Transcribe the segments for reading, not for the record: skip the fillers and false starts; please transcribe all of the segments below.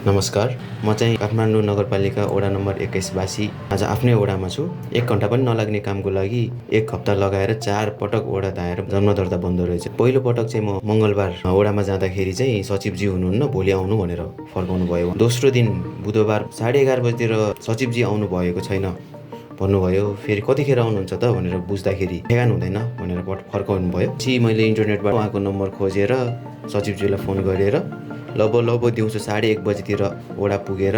नमस्कार, म चाहिँ काठमाडौँ नगरपालिका वडा नम्बर 21 वासी। आज आफ्नै वडामा छु। 1 घण्टा पनि नलाग्ने कामको लागि 1 हप्ता लगाएर 4 पटक वडा धाएर जन्म दर्ता बन्द रहेछ। पहिलो पटक चाहिँ म मङ्गलबार वडामा जाँदाखेरि चाहिँ सचिवजी हुनुहुन्न, भोलि आउनु भनेर फर्काउनु भयो। दोस्रो दिन बुधबार 11:30 बजेतिर सचिवजी आउनु भएको छैन भन्नुभयो। फेरि कतिखेर आउनुहुन्छ त भनेर बुझ्दाखेरि ठेगान हुँदैन भनेर फर्काउनु भयो। पछि मैले इन्टरनेटबाट उहाँको नम्बर खोजेर सचिवजीलाई फोन गरेर लगभग दिउँसो 1:30 बजेतिर वडा पुगेर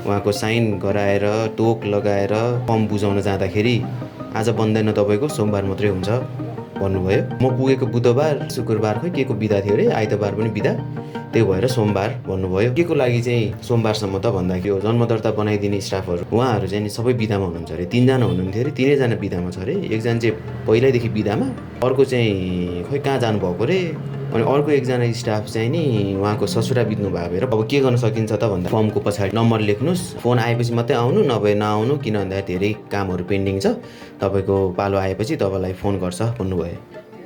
उहाँको साइन गराएर तोक लगाएर फर्म बुझाउन जाँदाखेरि आज बन्दैन, तपाईँको सोमबार मात्रै हुन्छ भन्नुभयो। म पुगेको बुधबार, शुक्रबार खै के को बिदा थियो अरे, आइतबार पनि बिदा, त्यही भएर सोमबार भन्नुभयो। के को लागि चाहिँ सोमबारसम्म त भन्दाखेरि हो जन्म दर्ता बनाइदिने स्टाफहरू उहाँहरू चाहिँ सबै बिदामा हुनुहुन्छ अरे। 3 जना हुनुहुन्थ्यो अरे, 3 जना बिदामा छ अरे। एकजना चाहिँ पहिल्यैदेखि बिदामा, अर्को चाहिँ खै कहाँ जानुभएको अरे, अनि अर्को एकजना स्टाफ चाहिँ नि उहाँको ससुरा बित्नु भएको भएर अब के गर्न सकिन्छ त भन्दा फर्मको पछाडि नम्बर लेख्नुहोस्, फोन आएपछि मात्रै आउनु, नभए नआउनु, किन भन्दा धेरै कामहरू पेन्डिङ छ, तपाईँको पालो आएपछि तपाईँलाई फोन गर्छ भन्नुभयो।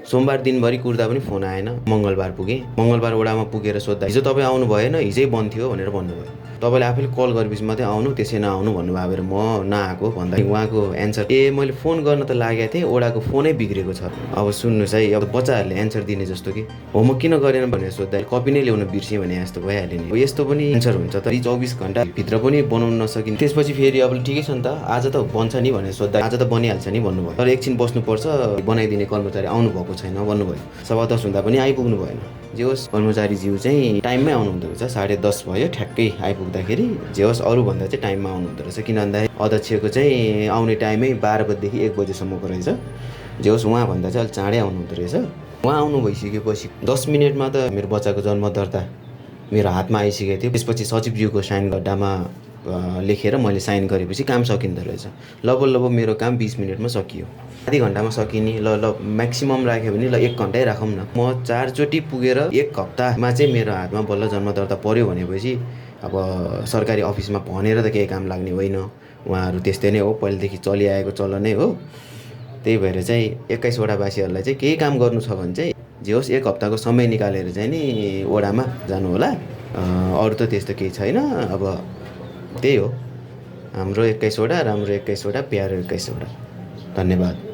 सोमबार दिनभरि कुर्दा पनि फोन आएन। मङ्गलबार पुगेँ। मङ्गलबार वडामा पुगेर सोद्धा हिजो तपाईँ आउनु भएन, हिजै बन्द थियो भनेर भन्नुभयो। तपाईँले आफैले कल गरेपछि मात्रै आउनु, त्यसै नआउनु भन्नुभयो भएर म नआएको भन्दा उहाँको एन्सर, मैले फोन गर्न त लागेको थिएँ, वडाको फोनै बिग्रेको छ। अब सुन्नुहोस् है, अब बच्चाहरूले एन्सर दिने जस्तो कि होमवर्क किन गरेन भनेर सोद्धा कपी नै ल्याउन बिर्सेँ भने जस्तो भइहाल्यो नि। यस्तो पनि एन्सर हुन्छ त, 24 घण्टा भित्र पनि बनाउन नसकिने। त्यसपछि फेरि अब ठिकै छ नि त, आज त बन्छ नि भनेर सोद्धा आज त बनिहाल्छ नि भन्नुभयो। तर एकछिन बस्नुपर्छ, बनाइदिने कर्मचारी आउनु भएको छैन भन्नुभयो। 10:15 हुँदा पनि आइपुग्नु भएन। जे होस् कर्मचारीज्यू चाहिँ टाइममै आउनुहुँदो रहेछ। 10:30 भयो ठ्याक्कै आइपुग्दाखेरि। जे होस् अरूभन्दा चाहिँ टाइममा आउनुहुँदो रहेछ, किन भन्दा अध्यक्षको चाहिँ आउने टाइमै 12 बजेदेखि 1 बजेसम्मको रहेछ। जे होस् उहाँभन्दा चाहिँ अलिक चाँडै आउनुहुँदो रहेछ। उहाँ आउनु भइसकेपछि 10 मिनटमा त मेरो बच्चाको जन्म दर्ता मेरो हातमा आइसकेको थियो। त्यसपछि सचिवज्यूको साइन गड्डामा लेखेर मैले साइन गरेपछि काम सकिँदो रहेछ। लगभग मेरो काम 20 मिनटमा सकियो। आधी घन्टामा सकिने, ल म्याक्सिमम राख्यो भने ल 1 घन्टै राखौँ न। म 4 चोटि पुगेर 1 हप्तामा चाहिँ मेरो हातमा बल्ल जन्म दर्ता पर्यो भनेपछि अब सरकारी अफिसमा भनेर त केही काम लाग्ने होइन। उहाँहरू त्यस्तै नै हो, पहिलेदेखि चलिआएको चलनै हो। त्यही भएर चाहिँ 21 वडावासीहरूलाई चाहिँ केही काम गर्नु छ भने चाहिँ जे होस् 1 हप्ताको समय निकालेर चाहिँ नि वडामा जानु होला। अरू त त्यस्तो केही छैन। अब त्यही हो, हाम्रो 21 वडा, राम्रो 21 वडा, प्यारो 21 वडा। धन्यवाद।